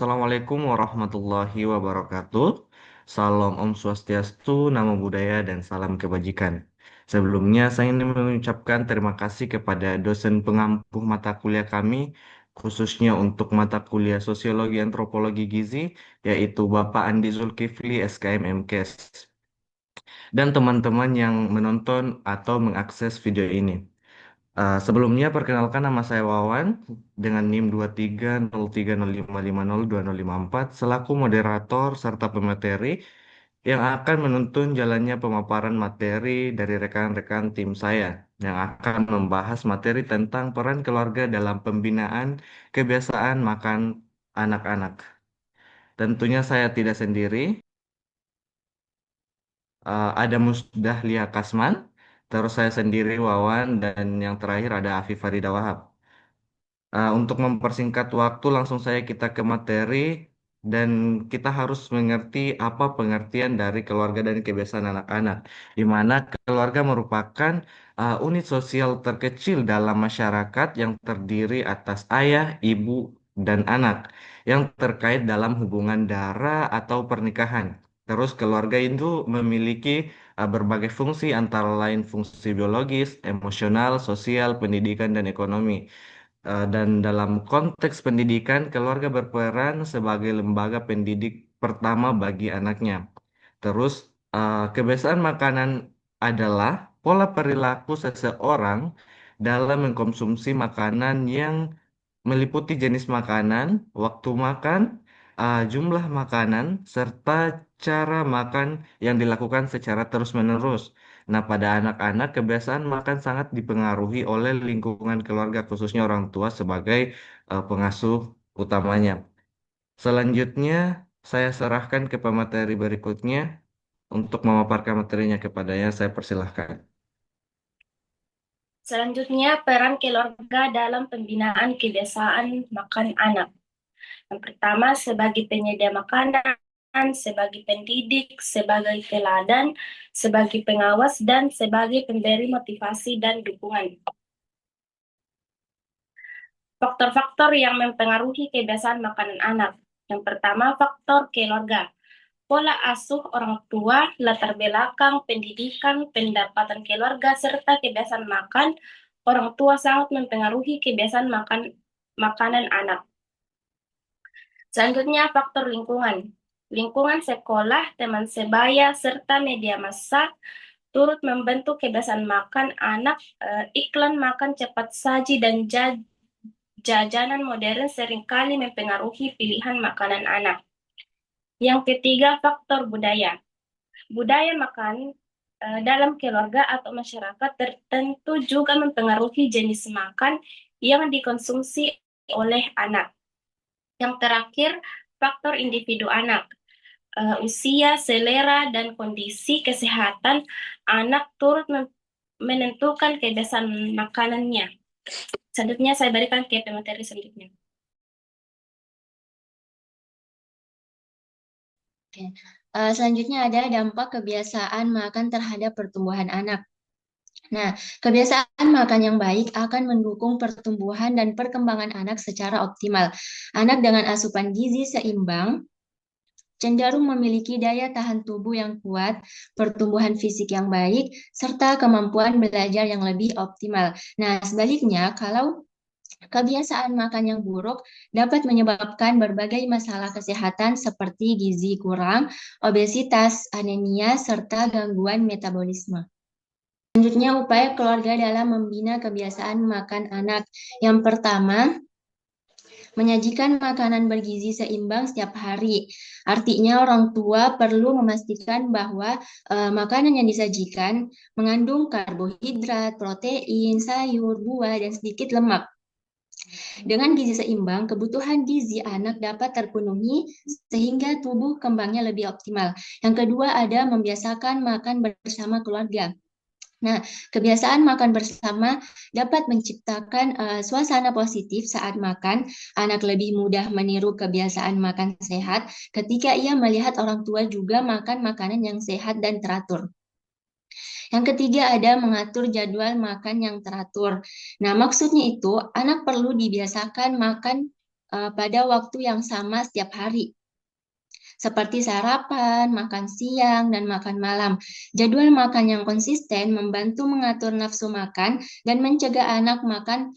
Assalamualaikum warahmatullahi wabarakatuh. Salam Om Swastiastu, Namo Buddhaya, dan salam kebajikan. Sebelumnya, saya ingin mengucapkan terima kasih kepada dosen pengampu mata kuliah kami, khususnya untuk mata kuliah Sosiologi Antropologi Gizi, yaitu Bapak Andi Zulkifli, SKM MKes, dan teman-teman yang menonton atau mengakses video ini. Sebelumnya, perkenalkan nama saya Wawan dengan NIM 230305502054 selaku moderator serta pemateri yang akan menuntun jalannya pemaparan materi dari rekan-rekan tim saya yang akan membahas materi tentang peran keluarga dalam pembinaan kebiasaan makan anak-anak. Tentunya saya tidak sendiri, ada Musdahlia Kasman, terus saya sendiri Wawan, dan yang terakhir ada Afif Farida Wahab. Untuk mempersingkat waktu, langsung saja kita ke materi dan kita harus mengerti apa pengertian dari keluarga dan kebiasaan anak-anak, di mana keluarga merupakan unit sosial terkecil dalam masyarakat yang terdiri atas ayah, ibu, dan anak yang terkait dalam hubungan darah atau pernikahan. Terus keluarga itu memiliki berbagai fungsi antara lain fungsi biologis, emosional, sosial, pendidikan, dan ekonomi. Dan dalam konteks pendidikan, keluarga berperan sebagai lembaga pendidik pertama bagi anaknya. Terus, kebiasaan makanan adalah pola perilaku seseorang dalam mengkonsumsi makanan yang meliputi jenis makanan, waktu makan, jumlah makanan, serta cara makan yang dilakukan secara terus-menerus. Nah, pada anak-anak, kebiasaan makan sangat dipengaruhi oleh lingkungan keluarga, khususnya orang tua sebagai pengasuh utamanya. Selanjutnya, saya serahkan ke pemateri berikutnya untuk memaparkan materinya kepadanya. Saya persilahkan. Selanjutnya, peran keluarga dalam pembinaan kebiasaan makan anak. Yang pertama, sebagai penyedia makanan, sebagai pendidik, sebagai teladan, sebagai pengawas, dan sebagai pemberi motivasi dan dukungan. Faktor-faktor yang mempengaruhi kebiasaan makanan anak. Yang pertama, faktor keluarga. Pola asuh orang tua, latar belakang, pendidikan, pendapatan keluarga, serta kebiasaan makan orang tua sangat mempengaruhi kebiasaan makan makanan anak. Selanjutnya, faktor lingkungan. Lingkungan sekolah, teman sebaya, serta media massa turut membentuk kebiasaan makan anak. Iklan makan cepat saji dan jajanan modern seringkali mempengaruhi pilihan makanan anak. Yang ketiga, faktor budaya. Budaya makan dalam keluarga atau masyarakat tertentu juga mempengaruhi jenis makan yang dikonsumsi oleh anak. Yang terakhir, faktor individu anak. Usia, selera, dan kondisi kesehatan anak turut menentukan kebiasaan makanannya. Selanjutnya saya berikan ke pemateri selanjutnya. Oke. Selanjutnya ada dampak kebiasaan makan terhadap pertumbuhan anak. Nah, kebiasaan makan yang baik akan mendukung pertumbuhan dan perkembangan anak secara optimal. Anak dengan asupan gizi seimbang cenderung memiliki daya tahan tubuh yang kuat, pertumbuhan fisik yang baik, serta kemampuan belajar yang lebih optimal. Nah, sebaliknya, kalau kebiasaan makan yang buruk dapat menyebabkan berbagai masalah kesehatan seperti gizi kurang, obesitas, anemia, serta gangguan metabolisme. Selanjutnya, upaya keluarga dalam membina kebiasaan makan anak. Yang pertama, menyajikan makanan bergizi seimbang setiap hari. Artinya orang tua perlu memastikan bahwa makanan yang disajikan mengandung karbohidrat, protein, sayur, buah, dan sedikit lemak. Dengan gizi seimbang, kebutuhan gizi anak dapat terpenuhi sehingga tubuh kembangnya lebih optimal. Yang kedua ada membiasakan makan bersama keluarga. Nah, kebiasaan makan bersama dapat menciptakan suasana positif saat makan. Anak lebih mudah meniru kebiasaan makan sehat ketika ia melihat orang tua juga makan makanan yang sehat dan teratur. Yang ketiga ada mengatur jadwal makan yang teratur. Nah, maksudnya itu anak perlu dibiasakan makan pada waktu yang sama setiap hari, seperti sarapan, makan siang, dan makan malam. Jadwal makan yang konsisten membantu mengatur nafsu makan dan mencegah anak makan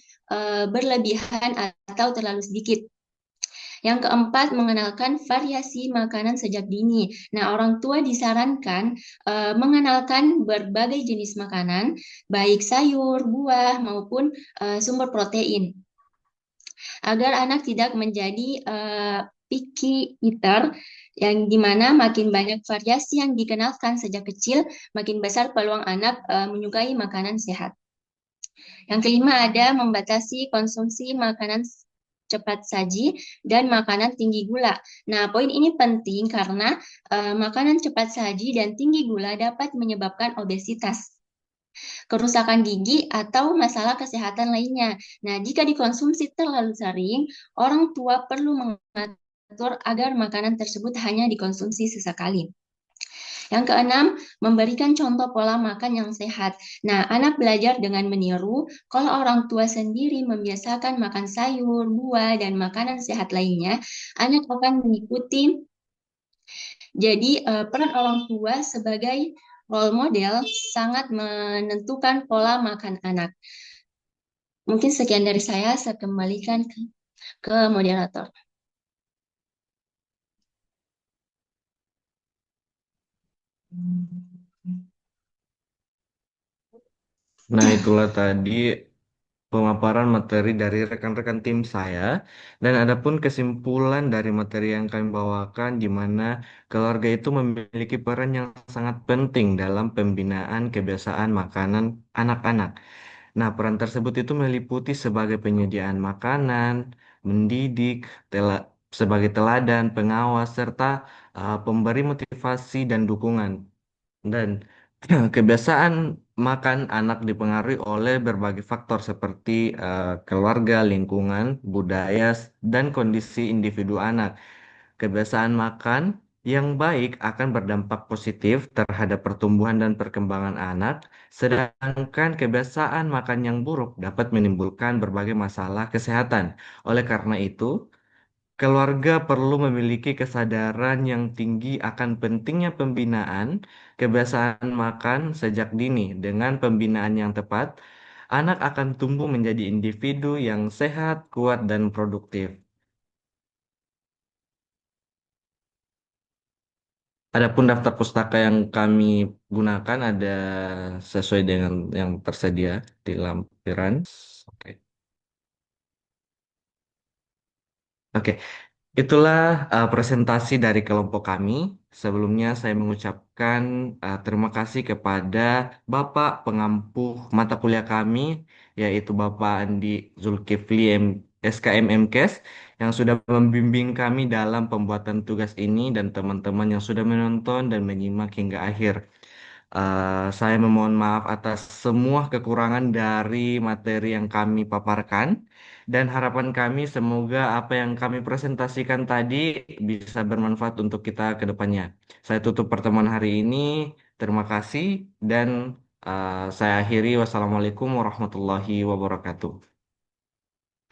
berlebihan atau terlalu sedikit. Yang keempat, mengenalkan variasi makanan sejak dini. Nah, orang tua disarankan mengenalkan berbagai jenis makanan, baik sayur, buah, maupun sumber protein, agar anak tidak menjadi picky eater, yang dimana makin banyak variasi yang dikenalkan sejak kecil, makin besar peluang anak menyukai makanan sehat. Yang kelima ada membatasi konsumsi makanan cepat saji dan makanan tinggi gula. Nah, poin ini penting karena makanan cepat saji dan tinggi gula dapat menyebabkan obesitas, kerusakan gigi, atau masalah kesehatan lainnya. Nah, jika dikonsumsi terlalu sering, orang tua perlu mengatur agar makanan tersebut hanya dikonsumsi sesekali. Yang keenam, memberikan contoh pola makan yang sehat. Nah, anak belajar dengan meniru. Kalau orang tua sendiri membiasakan makan sayur, buah, dan makanan sehat lainnya, anak akan mengikuti. Jadi, peran orang tua sebagai role model sangat menentukan pola makan anak. Mungkin sekian dari saya kembalikan ke moderator. Nah, itulah tadi pemaparan materi dari rekan-rekan tim saya, dan adapun kesimpulan dari materi yang kami bawakan, di mana keluarga itu memiliki peran yang sangat penting dalam pembinaan kebiasaan makanan anak-anak. Nah, peran tersebut itu meliputi sebagai penyediaan makanan, mendidik, sebagai teladan, pengawas, serta pemberi motivasi dan dukungan. Dan kebiasaan makan anak dipengaruhi oleh berbagai faktor seperti keluarga, lingkungan, budaya, dan kondisi individu anak. Kebiasaan makan yang baik akan berdampak positif terhadap pertumbuhan dan perkembangan anak, sedangkan kebiasaan makan yang buruk dapat menimbulkan berbagai masalah kesehatan. Oleh karena itu, keluarga perlu memiliki kesadaran yang tinggi akan pentingnya pembinaan kebiasaan makan sejak dini. Dengan pembinaan yang tepat, anak akan tumbuh menjadi individu yang sehat, kuat, dan produktif. Adapun daftar pustaka yang kami gunakan ada sesuai dengan yang tersedia di lampiran. Oke. Oke. Itulah presentasi dari kelompok kami. Sebelumnya saya mengucapkan terima kasih kepada Bapak pengampu mata kuliah kami, yaitu Bapak Andi Zulkifli SKM MKes, yang sudah membimbing kami dalam pembuatan tugas ini, dan teman-teman yang sudah menonton dan menyimak hingga akhir. Saya memohon maaf atas semua kekurangan dari materi yang kami paparkan, dan harapan kami semoga apa yang kami presentasikan tadi bisa bermanfaat untuk kita ke depannya. Saya tutup pertemuan hari ini. Terima kasih, dan saya akhiri. Wassalamualaikum warahmatullahi wabarakatuh.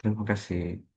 Terima kasih.